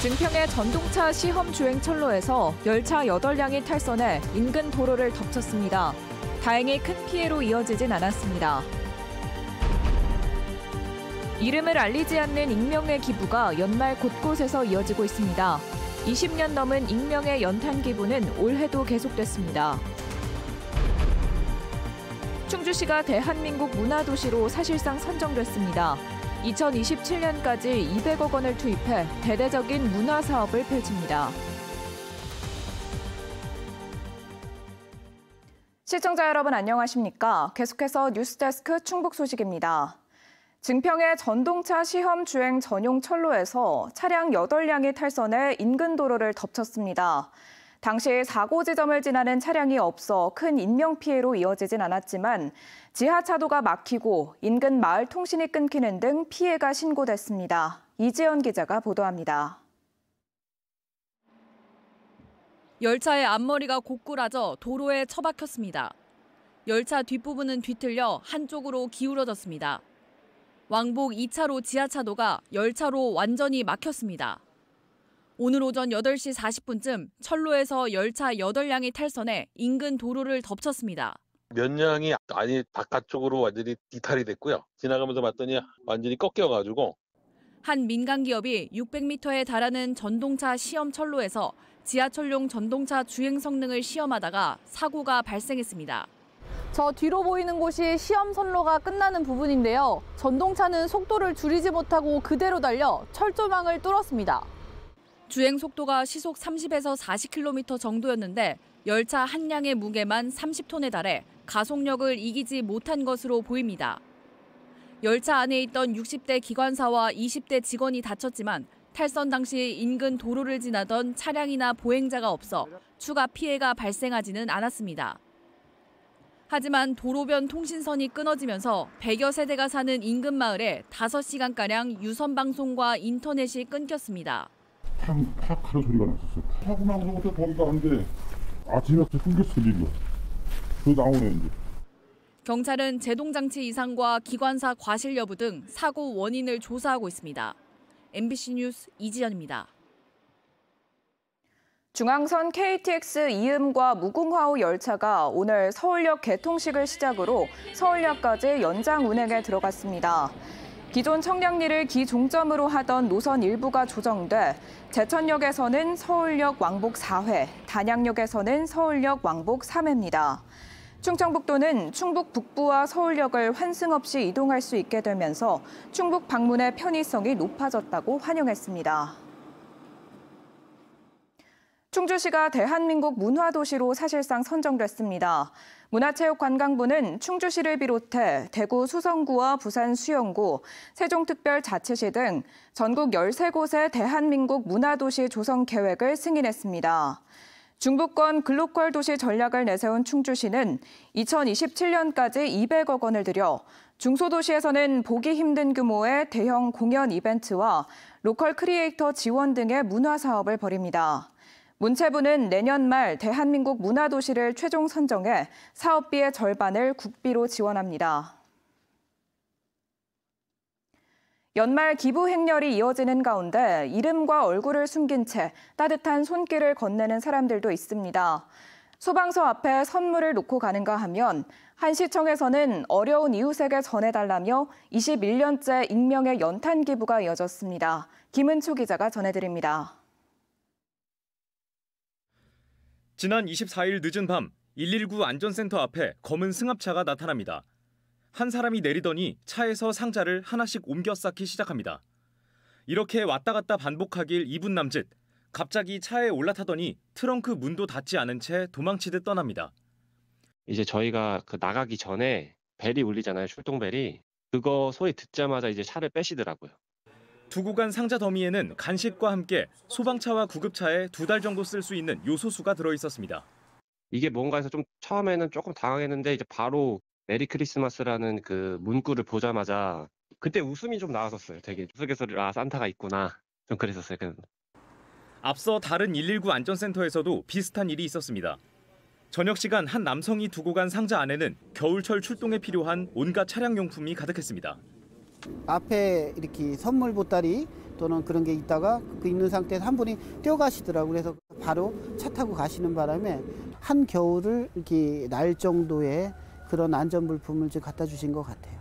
증평의 전동차 시험 주행 철로에서 열차 8량이 탈선해 인근 도로를 덮쳤습니다. 다행히 큰 피해로 이어지진 않았습니다. 이름을 알리지 않는 익명의 기부가 연말 곳곳에서 이어지고 있습니다. 20년 넘은 익명의 연탄 기부는 올해도 계속됐습니다. 충주시가 대한민국 문화도시로 사실상 선정됐습니다. 2027년까지 200억 원을 투입해 대대적인 문화 사업을 펼칩니다. 시청자 여러분 안녕하십니까? 계속해서 뉴스데스크 충북 소식입니다. 증평의 전동차 시험 주행 전용 철로에서 차량 8량이 탈선해 인근 도로를 덮쳤습니다. 당시 사고 지점을 지나는 차량이 없어 큰 인명피해로 이어지진 않았지만 지하차도가 막히고 인근 마을 통신이 끊기는 등 피해가 신고됐습니다. 이지연 기자가 보도합니다. 열차의 앞머리가 고꾸라져 도로에 처박혔습니다. 열차 뒷부분은 뒤틀려 한쪽으로 기울어졌습니다. 왕복 2차로 지하차도가 열차로 완전히 막혔습니다. 오늘 오전 8시 40분쯤 철로에서 열차 8량이 탈선해 인근 도로를 덮쳤습니다. 몇 량이 아니 바깥쪽으로 완전히 이탈이 됐고요. 지나가면서 봤더니 완전히 꺾여가지고. 한 민간 기업이 600m에 달하는 전동차 시험 철로에서 지하철용 전동차 주행 성능을 시험하다가 사고가 발생했습니다. 저 뒤로 보이는 곳이 시험 선로가 끝나는 부분인데요. 전동차는 속도를 줄이지 못하고 그대로 달려 철조망을 뚫었습니다. 주행 속도가 시속 30에서 40km 정도였는데 열차 한 량의 무게만 30톤에 달해 가속력을 이기지 못한 것으로 보입니다. 열차 안에 있던 60대 기관사와 20대 직원이 다쳤지만 탈선 당시 인근 도로를 지나던 차량이나 보행자가 없어 추가 피해가 발생하지는 않았습니다. 하지만 도로변 통신선이 끊어지면서 100여 세대가 사는 인근 마을에 5시간가량 유선 방송과 인터넷이 끊겼습니다. 팍 하는 소리가 났었어요. 하고 나서부터 거기가 한데 아침부터 끊겼어 일로. 그 나오네 이제. 경찰은 제동장치 이상과 기관사 과실 여부 등 사고 원인을 조사하고 있습니다. MBC 뉴스 이지연입니다. 중앙선 KTX 이음과 무궁화호 열차가 오늘 서울역 개통식을 시작으로 서울역까지 연장 운행에 들어갔습니다. 기존 청량리를 기종점으로 하던 노선 일부가 조정돼 제천역에서는 서울역 왕복 4회, 단양역에서는 서울역 왕복 3회입니다. 충청북도는 충북 북부와 서울역을 환승 없이 이동할 수 있게 되면서 충북 방문의 편의성이 높아졌다고 환영했습니다. 충주시가 대한민국 문화도시로 사실상 선정됐습니다. 문화체육관광부는 충주시를 비롯해 대구 수성구와 부산 수영구, 세종특별자치시 등 전국 13곳의 대한민국 문화도시 조성 계획을 승인했습니다. 중부권 글로컬 도시 전략을 내세운 충주시는 2027년까지 200억 원을 들여 중소도시에서는 보기 힘든 규모의 대형 공연 이벤트와 로컬 크리에이터 지원 등의 문화 사업을 벌입니다. 문체부는 내년 말 대한민국 문화도시를 최종 선정해 사업비의 절반을 국비로 지원합니다. 연말 기부 행렬이 이어지는 가운데 이름과 얼굴을 숨긴 채 따뜻한 손길을 건네는 사람들도 있습니다. 소방서 앞에 선물을 놓고 가는가 하면 한 시청에서는 어려운 이웃에게 전해달라며 21년째 익명의 연탄 기부가 이어졌습니다. 김은초 기자가 전해드립니다. 지난 24일 늦은 밤 119 안전센터 앞에 검은 승합차가 나타납니다. 한 사람이 내리더니 차에서 상자를 하나씩 옮겨 쌓기 시작합니다. 이렇게 왔다 갔다 반복하길 2분 남짓, 갑자기 차에 올라타더니 트렁크 문도 닫지 않은 채 도망치듯 떠납니다. 이제 저희가 나가기 전에 벨이 울리잖아요, 출동벨이. 그거 소리 듣자마자 이제 차를 빼시더라고요. 두고 간 상자 더미에는 간식과 함께 소방차와 구급차에 2달 정도 쓸 수 있는 요소수가 들어있었습니다. 이게 뭔가 해서 좀 처음에는 조금 당황했는데 이제 바로 메리 크리스마스라는 그 문구를 보자마자 그때 웃음이 좀 나왔었어요. 되게 우스갯소리로 아 산타가 있구나 좀 그랬었어요. 앞서 다른 119 안전센터에서도 비슷한 일이 있었습니다. 저녁 시간 한 남성이 두고 간 상자 안에는 겨울철 출동에 필요한 온갖 차량용품이 가득했습니다. 앞에 이렇게 선물 보따리 또는 그런 게 있다가 그 있는 상태에서 한 분이 뛰어가시더라고요. 그래서 바로 차 타고 가시는 바람에 한 겨울을 이렇게 날 정도의 그런 안전물품을 좀 갖다 주신 것 같아요.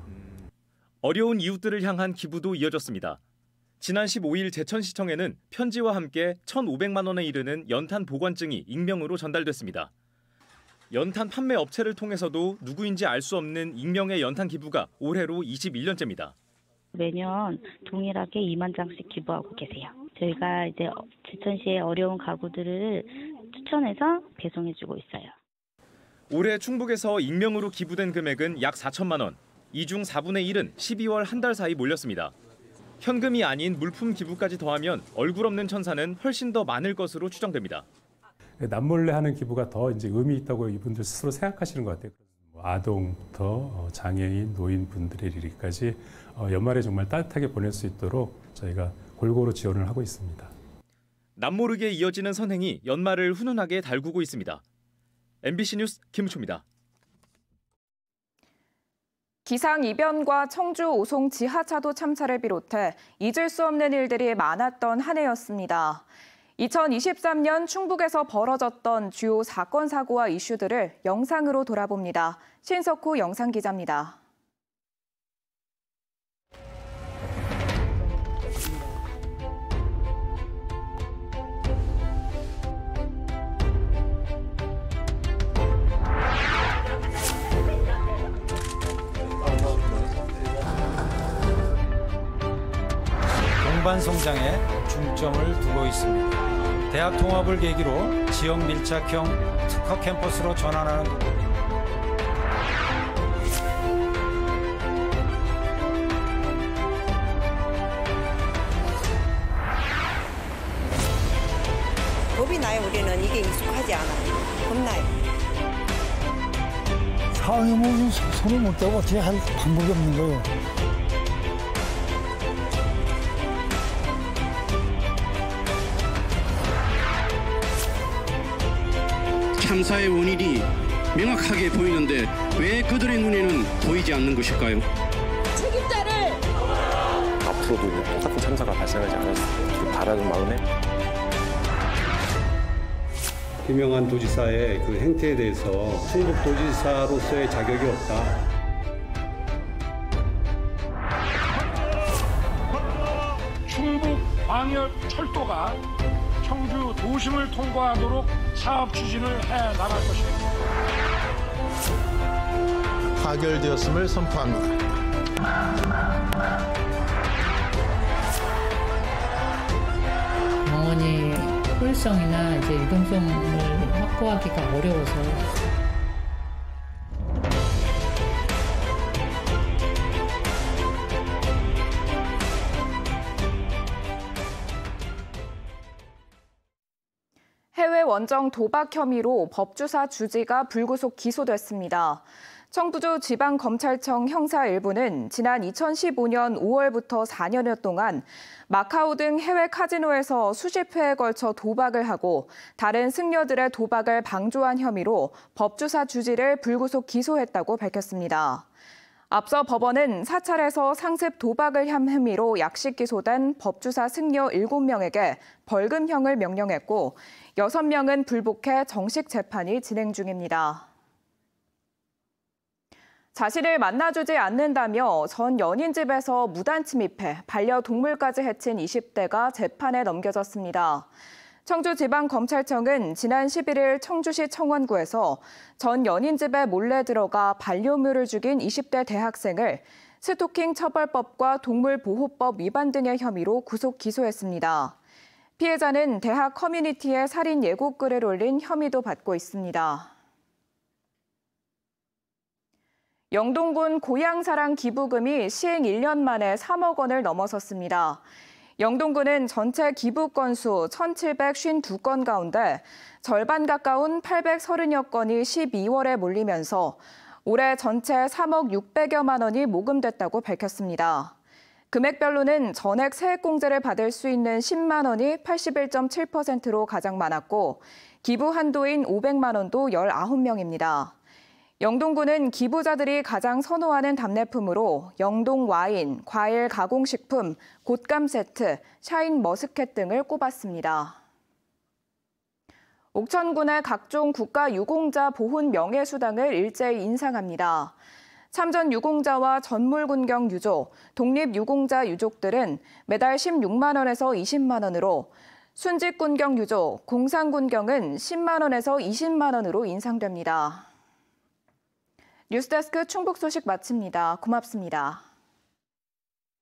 어려운 이웃들을 향한 기부도 이어졌습니다. 지난 15일 제천시청에는 편지와 함께 1,500만 원에 이르는 연탄 보관증이 익명으로 전달됐습니다. 연탄 판매 업체를 통해서도 누구인지 알 수 없는 익명의 연탄 기부가 올해로 21년째입니다. 매년 동일하게 2만 장씩 기부하고 계세요. 저희가 이제 제천시의 어려운 가구들을 추천해서 배송해주고 있어요. 올해 충북에서 익명으로 기부된 금액은 약 4천만 원. 이 중 4분의 1은 12월 한 달 사이 몰렸습니다. 현금이 아닌 물품 기부까지 더하면 얼굴 없는 천사는 훨씬 더 많을 것으로 추정됩니다. 남몰래 하는 기부가 더 이제 의미 있다고 이분들 스스로 생각하시는 것 같아요. 아동부터 장애인, 노인분들에 이르기까지 연말에 정말 따뜻하게 보낼 수 있도록 저희가 골고루 지원을 하고 있습니다. 남모르게 이어지는 선행이 연말을 훈훈하게 달구고 있습니다. MBC 뉴스 김우초입니다. 기상이변과 청주 오송 지하차도 참사를 비롯해 잊을 수 없는 일들이 많았던 한 해였습니다. 2023년 충북에서 벌어졌던 주요 사건, 사고와 이슈들을 영상으로 돌아봅니다. 신석호 영상기자입니다. 동반 성장에 중점을 두고 있습니다. 대학 통합을 계기로 지역 밀착형 특화 캠퍼스로 전환하는 부분. 겁이 나요. 우리는 이게 익숙하지 않아요. 겁나요. 상황이 뭐 손을 못 대고 어떻게 할 방법이 없는 거예요. 참사의 원인이 명확하게 보이는데 왜 그들의 눈에는 보이지 않는 것일까요? 책임자를! 앞으로도 똑같은 참사가 발생하지 않았을 바라는 마음에 김영환 도지사의 그 행태에 대해서 충북도지사로서의 자격이 없다. 충북광역철도가 청주 도심을 통과하도록 사업 추진을 해 나갈 것입니다. 타결되었음을 선포합니다. 병원이 효율성이나 이제 유동성을 확보하기가 어려워서 해외 원정 도박 혐의로 법주사 주지가 불구속 기소됐습니다. 청주주 지방검찰청 형사 1부는 지난 2015년 5월부터 4년여 동안 마카오 등 해외 카지노에서 수십 회에 걸쳐 도박을 하고 다른 승려들의 도박을 방조한 혐의로 법주사 주지를 불구속 기소했다고 밝혔습니다. 앞서 법원은 사찰에서 상습 도박을 한 혐의로 약식 기소된 법주사 승려 7명에게 벌금형을 명령했고 6명은 불복해 정식 재판이 진행 중입니다. 자신을 만나주지 않는다며 전 연인 집에서 무단 침입해 반려동물까지 해친 20대가 재판에 넘겨졌습니다. 청주지방검찰청은 지난 11일 청주시 청원구에서 전 연인 집에 몰래 들어가 반려묘를 죽인 20대 대학생을 스토킹 처벌법과 동물보호법 위반 등의 혐의로 구속 기소했습니다. 피해자는 대학 커뮤니티에 살인 예고글을 올린 혐의도 받고 있습니다. 영동군 고향사랑 기부금이 시행 1년 만에 3억 원을 넘어섰습니다. 영동군은 전체 기부 건수 1,752건 가운데 절반 가까운 830여 건이 12월에 몰리면서 올해 전체 3억 600여만 원이 모금됐다고 밝혔습니다. 금액별로는 전액 세액공제를 받을 수 있는 10만 원이 81.7%로 가장 많았고 기부 한도인 500만 원도 19명입니다. 영동구는 기부자들이 가장 선호하는 답례품으로 영동 와인, 과일 가공식품, 곶감 세트, 샤인 머스켓 등을 꼽았습니다. 옥천군의 각종 국가유공자 보훈 명예수당을 일제히 인상합니다. 참전 유공자와 전물군경 유족, 독립유공자 유족들은 매달 16만 원에서 20만 원으로, 순직군경 유족, 공상군경은 10만 원에서 20만 원으로 인상됩니다. 뉴스데스크 충북 소식 마칩니다. 고맙습니다.